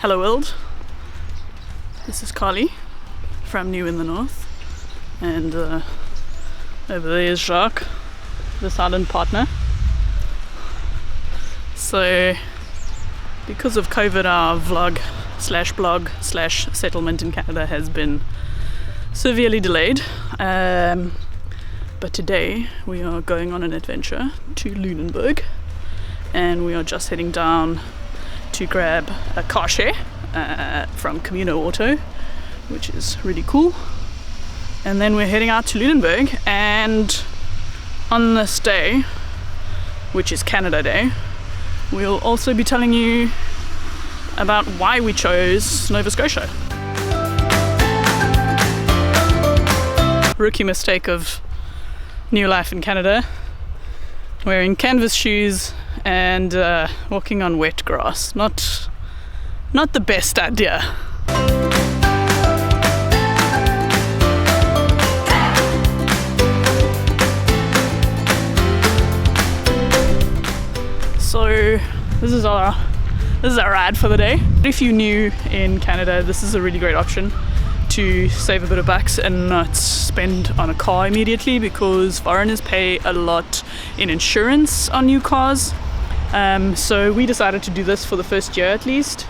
Hello world, this is Carly from New in the North, and over there is Jacques, the silent partner. So because of COVID, our vlog slash blog slash settlement in Canada has been severely delayed, but today we are going on an adventure to Lunenburg, and we are just heading down to grab a car share from Communo Auto, which is really cool. And then we're heading out to Lunenburg, and on this day, which is Canada Day, we'll also be telling you about why we chose Nova Scotia. Rookie mistake of new life in Canada, wearing canvas shoes and walking on wet grass. Not the best idea. So this is our ride for the day. If you're new in Canada, this is a really great option to save a bit of bucks and not spend on a car immediately, because foreigners pay a lot in insurance on new cars. So we decided to do this for the first year at least,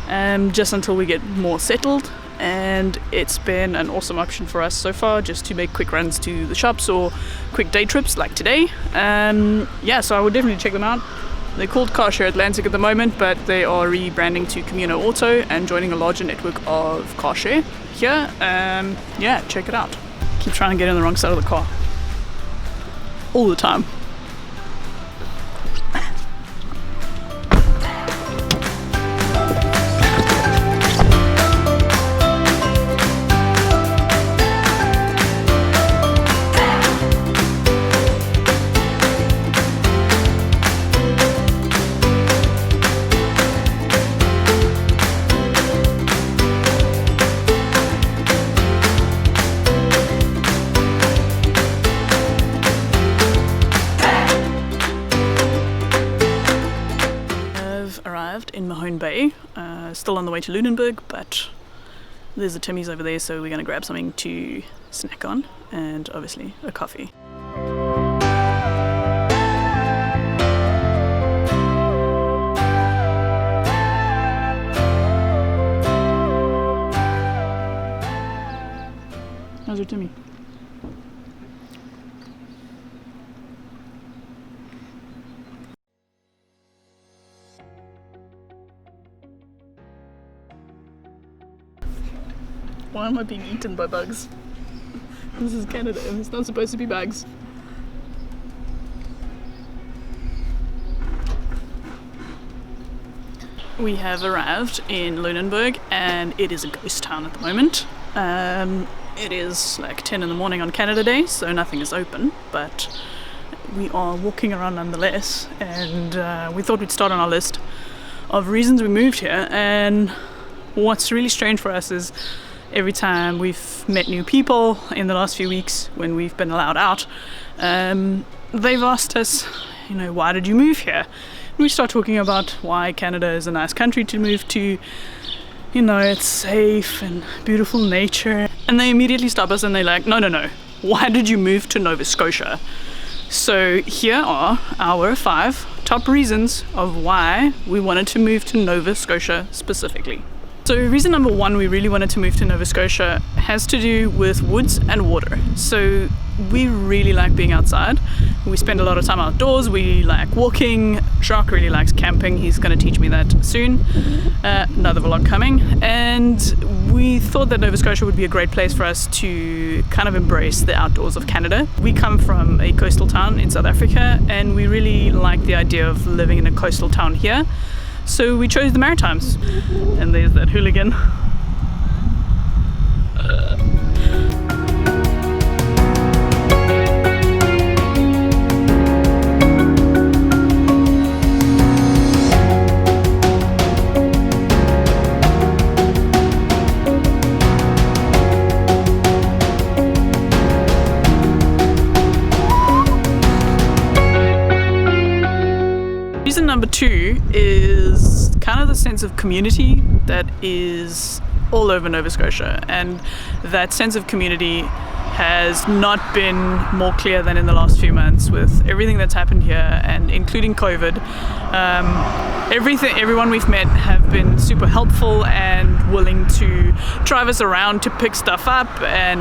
just until we get more settled, and it's been an awesome option for us so far, just to make quick runs to the shops or quick day trips like today. So I would definitely check them out. They're called Car Share Atlantic at the moment, but they are rebranding to Communo Auto and joining a larger network of car share here. Check it out. Keep trying to get in the wrong side of the car all the time. In Mahone Bay, still on the way to Lunenburg, but there's a Timmy's over there, so we're going to grab something to snack on, and obviously a coffee. How's your Timmy? Why am I being eaten by bugs? This is Canada, and it's not supposed to be bugs. We have arrived in Lunenburg, and it is a ghost town at the moment. It is like 10 in the morning on Canada Day, so nothing is open, but we are walking around nonetheless, and we thought we'd start on our list of reasons we moved here. And what's really strange for us is every time we've met new people in the last few weeks when we've been allowed out, they've asked us, why did you move here? And we start talking about why Canada is a nice country to move to, it's safe and beautiful nature. And they immediately stop us and they're like, no, why did you move to Nova Scotia? So here are our 5 top reasons of why we wanted to move to Nova Scotia specifically. So reason number 1 we really wanted to move to Nova Scotia has to do with woods and water. So we really like being outside. We spend a lot of time outdoors. We like walking. Jacques really likes camping. He's going to teach me that soon. Another vlog coming. And we thought that Nova Scotia would be a great place for us to kind of embrace the outdoors of Canada. We come from a coastal town in South Africa, and we really like the idea of living in a coastal town here. So we chose the Maritimes, and there's that hooligan. Reason number 2 is kind of the sense of community that is all over Nova Scotia, and that sense of community has not been more clear than in the last few months with everything that's happened here, and including COVID. Everyone we've met have been super helpful and willing to drive us around to pick stuff up, and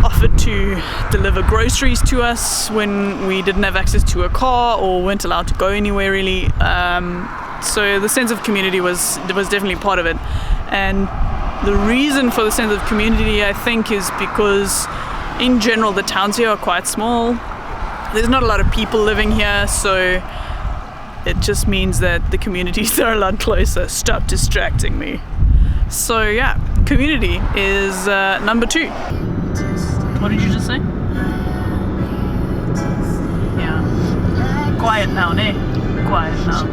offered to deliver groceries to us when we didn't have access to a car or weren't allowed to go anywhere really. So the sense of community was definitely part of it. And the reason for the sense of community, I think, is because in general the towns here are quite small. There's not a lot of people living here, so it just means that the communities are a lot closer. Stop distracting me. So yeah, community is number 2. What did you just say? Yeah. Quiet now, ne? Quiet now.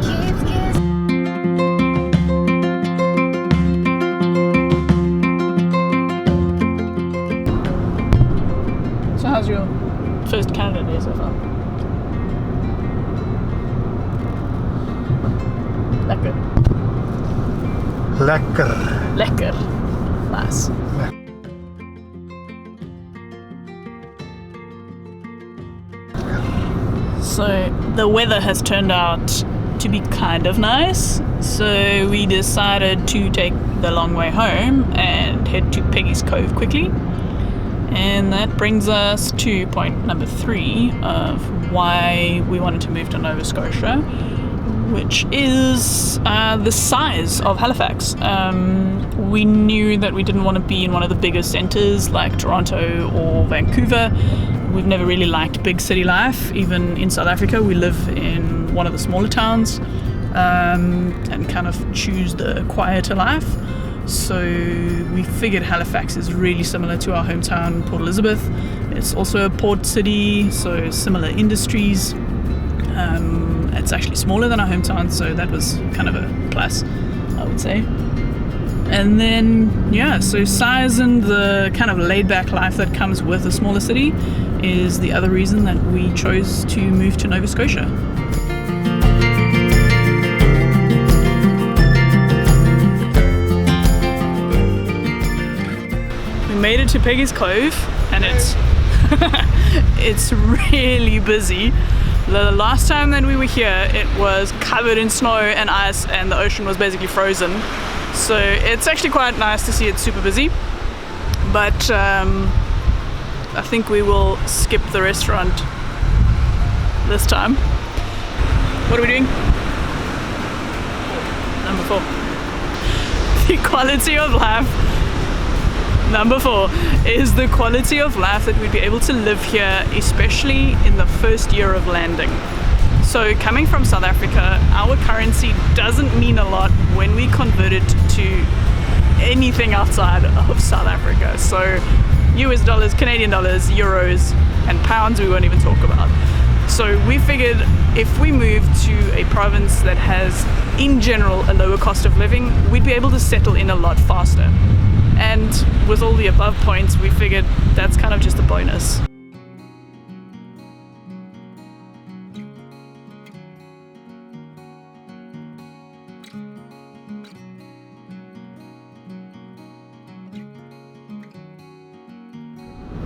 So how's your first Canada day so far? Lekker. Lekker. Lekker. Nice. So the weather has turned out to be kind of nice, so we decided to take the long way home and head to Peggy's Cove quickly. And that brings us to point number 3 of why we wanted to move to Nova Scotia, which is the size of Halifax. We knew that we didn't want to be in one of the bigger centres like Toronto or Vancouver. We've never really liked big city life. Even in South Africa, we live in one of the smaller towns and kind of choose the quieter life. So we figured Halifax is really similar to our hometown, Port Elizabeth. It's also a port city, so similar industries. It's actually smaller than our hometown, so that was kind of a plus, I would say. And then, yeah, so size and the kind of laid-back life that comes with a smaller city is the other reason that we chose to move to Nova Scotia. We made it to Peggy's Cove, and it's really busy. The last time that we were here, it was covered in snow and ice, and the ocean was basically frozen. So it's actually quite nice to see it super busy. But I think we will skip the restaurant this time. What are we doing? Number 4. The quality of life. Number 4 is the quality of life that we'd be able to live here, especially in the first year of landing. So coming from South Africa, our currency doesn't mean a lot when we convert it to anything outside of South Africa. So US dollars, Canadian dollars, euros, and pounds we won't even talk about. So we figured if we move to a province that has, in general, a lower cost of living, we'd be able to settle in a lot faster. And with all the above points, we figured that's kind of just a bonus.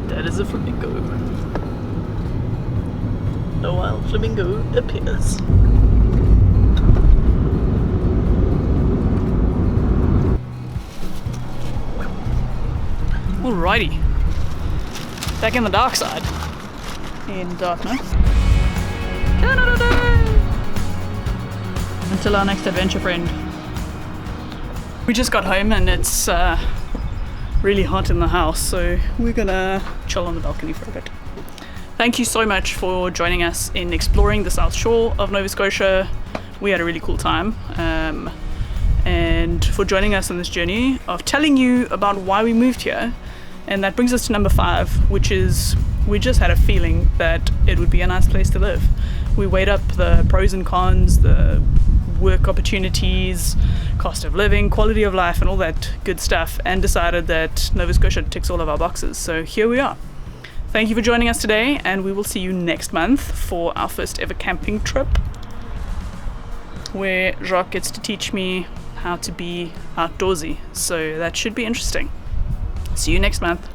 That is a flamingo. A wild flamingo appears. Alrighty. Back in the dark side. In darkness. Canada Day! Until our next adventure, friend. We just got home and it's really hot in the house, so we're gonna chill on the balcony for a bit. Thank you so much for joining us in exploring the South Shore of Nova Scotia. We had a really cool time. And for joining us on this journey of telling you about why we moved here. And that brings us to number 5, which is we just had a feeling that it would be a nice place to live. We weighed up the pros and cons, the work opportunities, cost of living, quality of life, and all that good stuff, and decided that Nova Scotia ticks all of our boxes. So here we are. Thank you for joining us today, and we will see you next month for our first ever camping trip. where Jacques gets to teach me how to be outdoorsy. So that should be interesting. See you next month.